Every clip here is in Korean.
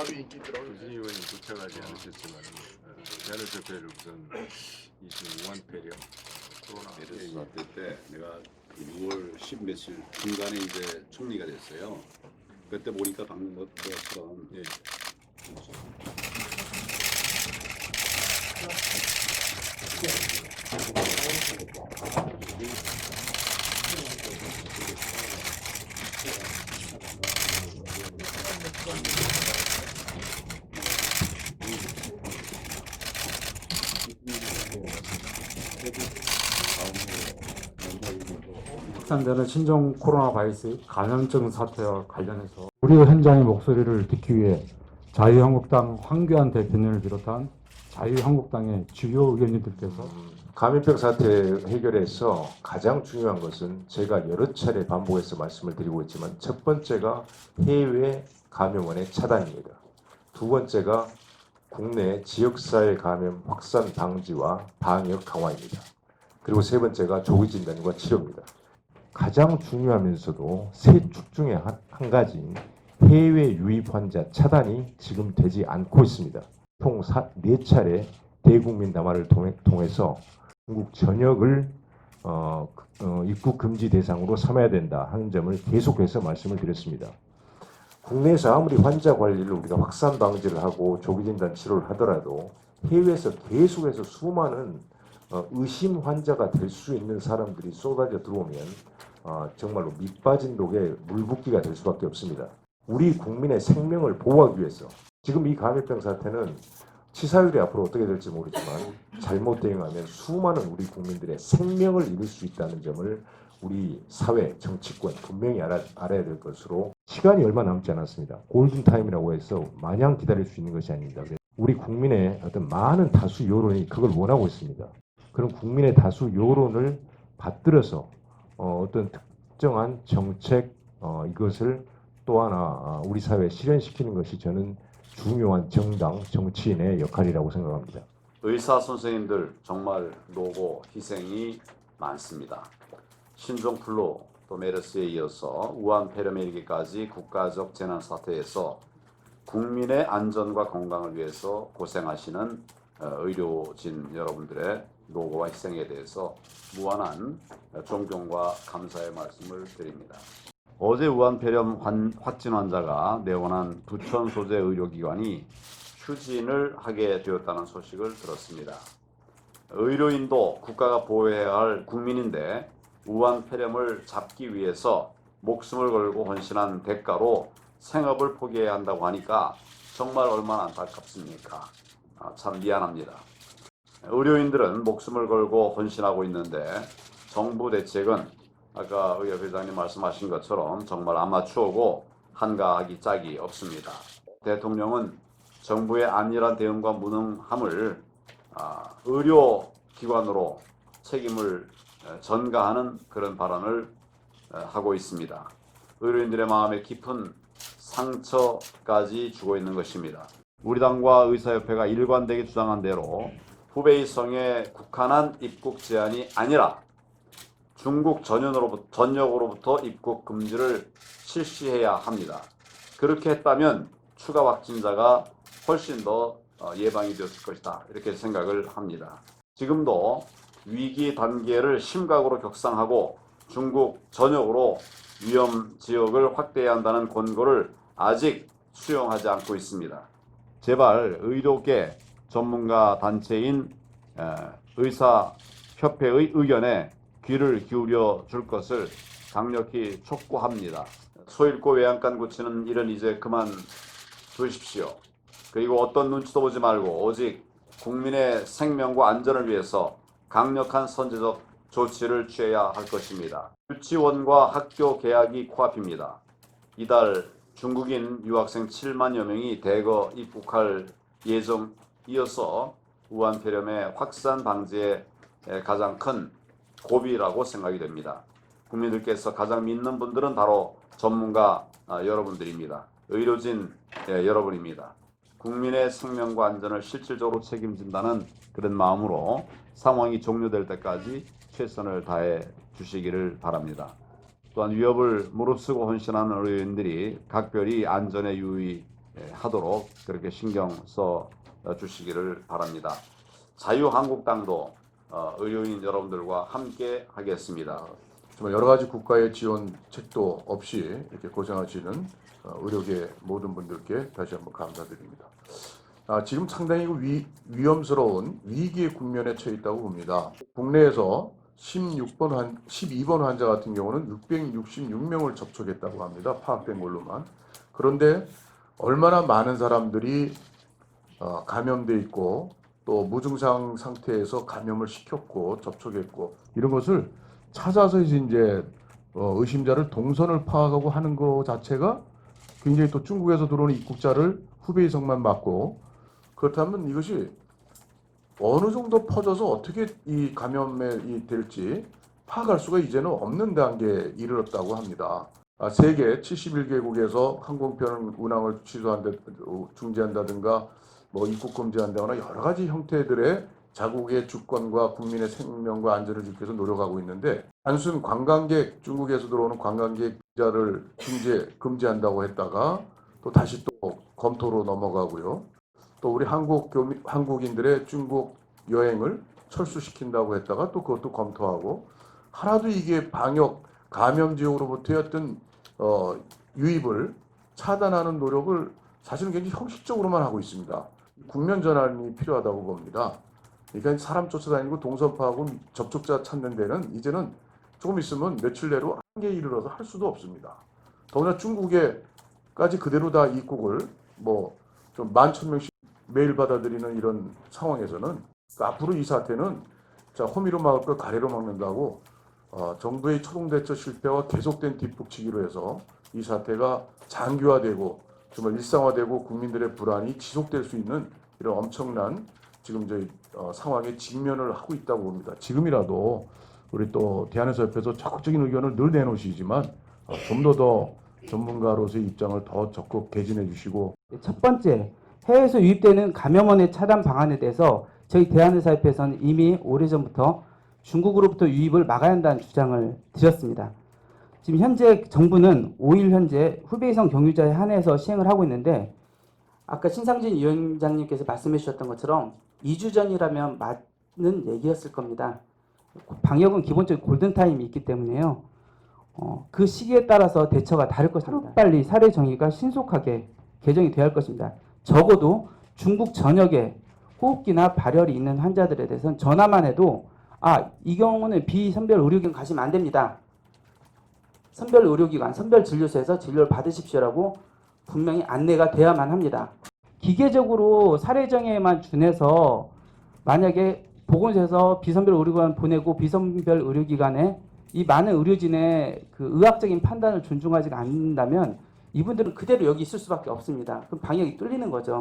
조진희 의원이 도착하지 않으셨지만 대한의협회를 우선 이신 우한폐렴 코로나 메르스 사태 때 내가 6월 10 며칠 중간에 이제 총리가 됐어요. 그때 보니까 방금 것처럼 예. 확산되는 신종 코로나 바이러스 감염증 사태와 관련해서 우리 현장의 목소리를 듣기 위해 자유한국당 황교안 대표님을 비롯한 자유한국당의 주요 의원님들께서 감염병 사태 해결에서 가장 중요한 것은 제가 여러 차례 반복해서 말씀을 드리고 있지만 첫 번째가 해외 감염원의 차단입니다. 두 번째가 국내 지역사회 감염 확산 방지와 방역 강화입니다. 그리고 세 번째가 조기 진단과 치료입니다. 가장 중요하면서도 세 축 중에 한 가지인 해외 유입 환자 차단이 지금 되지 않고 있습니다. 총 4차례 대국민 담화를 통해서 중국 전역을 입국 금지 대상으로 삼아야 된다 하는 점을 계속해서 말씀을 드렸습니다. 국내에서 아무리 환자 관리를 우리가 확산 방지를 하고 조기 진단 치료를 하더라도 해외에서 계속해서 수많은 의심 환자가 될 수 있는 사람들이 쏟아져 들어오면 정말로 밑빠진 독에 물붓기가 될 수밖에 없습니다. 우리 국민의 생명을 보호하기 위해서 지금 이 감염병 사태는 치사율이 앞으로 어떻게 될지 모르지만 잘못 대응하면 수많은 우리 국민들의 생명을 잃을 수 있다는 점을 우리 사회, 정치권 분명히 알아야 될 것으로 시간이 얼마 남지 않았습니다. 골든타임이라고 해서 마냥 기다릴 수 있는 것이 아닙니다. 우리 국민의 어떤 많은 다수 여론이 그걸 원하고 있습니다. 그런 국민의 다수 여론을 받들어서 어떤 특정한 정책 이것을 또 하나 우리 사회에 실현시키는 것이 저는 중요한 정당 정치인의 역할이라고 생각합니다. 의사 선생님들 정말 노고 희생이 많습니다. 신종플루 또 메르스에 이어서 우한폐렴에 이르기까지 국가적 재난 사태에서 국민의 안전과 건강을 위해서 고생하시는 의료진 여러분들의 노고와 희생에 대해서 무한한 존경과 감사의 말씀을 드립니다. 어제 우한폐렴 확진 환자가 내원한 부천 소재 의료기관이 휴진을 하게 되었다는 소식을 들었습니다. 의료인도 국가가 보호해야 할 국민인데 우한폐렴을 잡기 위해서 목숨을 걸고 헌신한 대가로 생업을 포기해야 한다고 하니까 정말 얼마나 안타깝습니까? 참 미안합니다. 의료인들은 목숨을 걸고 헌신하고 있는데 정부 대책은 아까 의협 회장님 말씀하신 것처럼 정말 아마추어고 한가하기 짝이 없습니다. 대통령은 정부의 안일한 대응과 무능함을 의료기관으로 책임을 전가하는 그런 발언을 하고 있습니다. 의료인들의 마음에 깊은 상처까지 주고 있는 것입니다. 우리 당과 의사협회가 일관되게 주장한 대로 후베이성에 국한한 입국 제한이 아니라 중국 전역으로부터 입국 금지를 실시해야 합니다. 그렇게 했다면 추가 확진자가 훨씬 더 예방이 되었을 것이다. 이렇게 생각을 합니다. 지금도 위기 단계를 심각으로 격상하고 중국 전역으로 위험 지역을 확대해야 한다는 권고를 아직 수용하지 않고 있습니다. 제발 의료계 전문가 단체인 의사협회의 의견에 귀를 기울여 줄 것을 강력히 촉구합니다. 소잃고 외양간 고치는 일은 이제 그만 두십시오. 그리고 어떤 눈치도 보지 말고 오직 국민의 생명과 안전을 위해서 강력한 선제적 조치를 취해야 할 것입니다. 유치원과 학교 개학이 코앞입니다. 이달 중국인 유학생 7만여 명이 대거 입국할 예정이어서 우한폐렴의 확산 방지에 가장 큰 고비라고 생각이 됩니다. 국민들께서 가장 믿는 분들은 바로 전문가 여러분들입니다. 의료진 여러분입니다. 국민의 생명과 안전을 실질적으로 책임진다는 그런 마음으로 상황이 종료될 때까지 최선을 다해 주시기를 바랍니다. 또한 위협을 무릅쓰고 헌신하는 의료인들이 각별히 안전에 유의 하도록 그렇게 신경 써 주시기를 바랍니다. 자유한국당도 의료인 여러분들과 함께 하겠습니다. 정말 여러 가지 국가의 지원책도 없이 이렇게 고생하시는 의료계 모든 분들께 다시 한번 감사드립니다. 지금 상당히 위험스러운 위기의 국면에 처해 있다고 봅니다. 국내에서 12번 환자 같은 경우는 666명을 접촉했다고 합니다. 파악된 걸로만. 그런데 얼마나 많은 사람들이 감염돼 있고 또 무증상 상태에서 감염을 시켰고 접촉했고 이런 것을 찾아서 이제 의심자를 동선을 파악하고 하는 것 자체가 굉장히 또 중국에서 들어오는 입국자를 후베이성만 맞고 그렇다면 이것이 어느 정도 퍼져서 어떻게 이 감염이 될지 파악할 수가 이제는 없는 단계에 이르렀다고 합니다. 세계 71개국에서 항공편 운항을 중지한다든가 뭐 입국 금지한다거나 여러 가지 형태들의 자국의 주권과 국민의 생명과 안전을 지키기 위해서 노력하고 있는데 단순 관광객 중국에서 들어오는 관광객 비자를 금지한다고 했다가 또 다시 또 검토로 넘어가고요. 또 우리 한국인들의 중국 여행을 철수시킨다고 했다가 또 그것도 검토하고 하나도 이게 방역 감염지역으로부터의 어떤 유입을 차단하는 노력을 사실은 굉장히 형식적으로만 하고 있습니다. 국면 전환이 필요하다고 봅니다. 그러니까 사람 쫓아다니고 동선 파하고 접촉자 찾는 데는 이제는 조금 있으면 며칠 내로 한계에 이르러서 할 수도 없습니다. 더구나 중국에까지 그대로 다 입국을 뭐 좀 11,000명씩 매일 받아들이는 이런 상황에서는 앞으로 이 사태는 호미로 막을 걸 가래로 막는다고 정부의 초동대처 실패와 계속된 뒷북치기로 해서 이 사태가 장기화되고 정말 일상화되고 국민들의 불안이 지속될 수 있는 이런 엄청난 지금 저희 상황에 직면을 하고 있다고 봅니다. 지금이라도 우리 또 대한의사협회에서 적극적인 의견을 늘 내놓으시지만 좀 더 전문가로서의 입장을 더 적극 개진해 주시고 첫 번째, 해외에서 유입되는 감염원의 차단 방안에 대해서 저희 대한의사협회에서는 이미 오래전부터 중국으로부터 유입을 막아야 한다는 주장을 드렸습니다. 지금 현재 정부는 5일 현재 후베이성 경유자에 한해서 시행을 하고 있는데 아까 신상진 위원장님께서 말씀해 주셨던 것처럼 2주 전이라면 맞는 얘기였을 겁니다. 방역은 기본적인 골든타임이 있기 때문에요. 그 시기에 따라서 대처가 다를 것입니다. 하루빨리 사례 정의가 신속하게 개정이 되어야 할 것입니다. 적어도 중국 전역에 호흡기나 발열이 있는 환자들에 대해서는 전화만 해도 이 경우는 비선별 의료기관 가시면 안 됩니다. 선별 의료기관, 선별 진료소에서 진료를 받으십시오라고 분명히 안내가 돼야만 합니다. 기계적으로 사례 정의에만 준해서 만약에 보건소에서 비선별 의료기관 보내고 비선별 의료기관에 이 많은 의료진의 그 의학적인 판단을 존중하지 않는다면 이분들은 그대로 여기 있을 수밖에 없습니다. 그럼 방역이 뚫리는 거죠.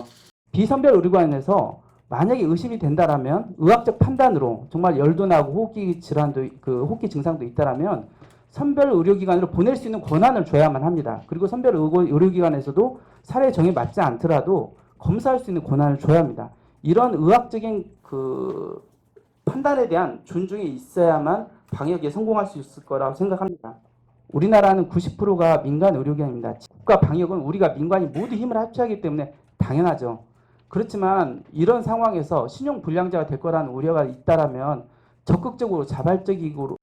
비선별 의료기관에서 만약에 의심이 된다라면 의학적 판단으로 정말 열도 나고 호흡기 질환도 호흡기 증상도 있다라면 선별 의료기관으로 보낼 수 있는 권한을 줘야만 합니다. 그리고 선별 의료기관에서도 사례 정에 맞지 않더라도 검사할 수 있는 권한을 줘야 합니다. 이런 의학적인 판단에 대한 존중이 있어야만 방역에 성공할 수 있을 거라고 생각합니다. 우리나라는 90%가 민간 의료기관입니다. 국가 방역은 우리가 민간이 모두 힘을 합쳐야 하기 때문에 당연하죠. 그렇지만 이런 상황에서 신용 불량자가 될 거라는 우려가 있다라면 적극적으로 자발적으로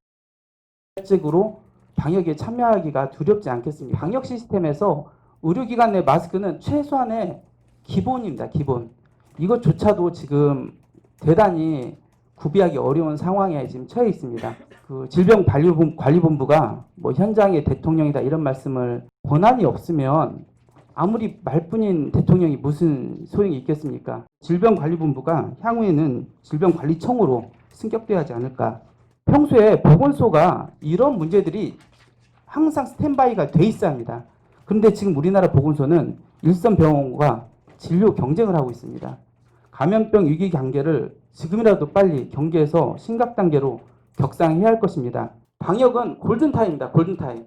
방역에 참여하기가 두렵지 않겠습니까? 방역 시스템에서 의료기관 내 마스크는 최소한의 기본입니다. 기본. 이것조차도 지금 대단히 구비하기 어려운 상황에 지금 처해 있습니다. 질병관리본부가 뭐 현장의 대통령이다 이런 말씀을 권한이 없으면 아무리 말뿐인 대통령이 무슨 소용이 있겠습니까? 질병관리본부가 향후에는 질병관리청으로 승격돼야 하지 않을까. 평소에 보건소가 이런 문제들이 항상 스탠바이가 돼 있어야 합니다. 그런데 지금 우리나라 보건소는 일선 병원과 진료 경쟁을 하고 있습니다. 감염병 위기 경계를 지금이라도 빨리 경계해서 심각 단계로 격상해야 할 것입니다. 방역은 골든타임입니다. 골든타임.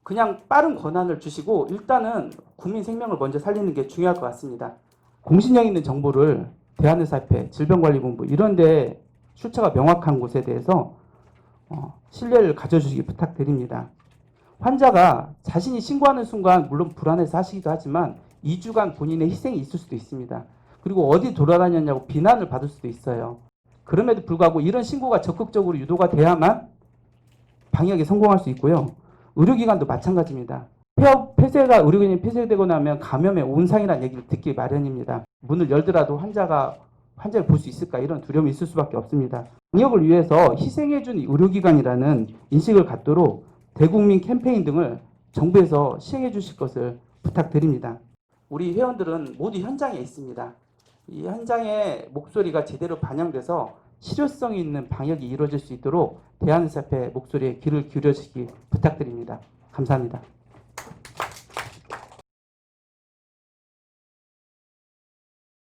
그냥 빠른 권한을 주시고 일단은 국민 생명을 먼저 살리는 게 중요할 것 같습니다. 공신력 있는 정보를 대한의사협회, 질병관리본부 이런 데 출처가 명확한 곳에 대해서 신뢰를 가져주시기 부탁드립니다. 환자가 자신이 신고하는 순간 물론 불안해서 하시기도 하지만 2주간 본인의 희생이 있을 수도 있습니다. 그리고 어디 돌아다녔냐고 비난을 받을 수도 있어요. 그럼에도 불구하고 이런 신고가 적극적으로 유도가 돼야만 방역에 성공할 수 있고요. 의료기관도 마찬가지입니다. 폐쇄가 의료기관이 폐쇄되고 나면 감염의 온상이라는 얘기를 듣기 마련입니다. 문을 열더라도 환자를 볼 수 있을까 이런 두려움이 있을 수밖에 없습니다. 방역을 위해서 희생해준 의료기관이라는 인식을 갖도록 대국민 캠페인 등을 정부에서 시행해 주실 것을 부탁드립니다. 우리 회원들은 모두 현장에 있습니다. 이 현장의 목소리가 제대로 반영돼서 실효성 있는 방역이 이루어질 수 있도록 대한의사협회 목소리에 귀를 기울여 주시기 부탁드립니다. 감사합니다.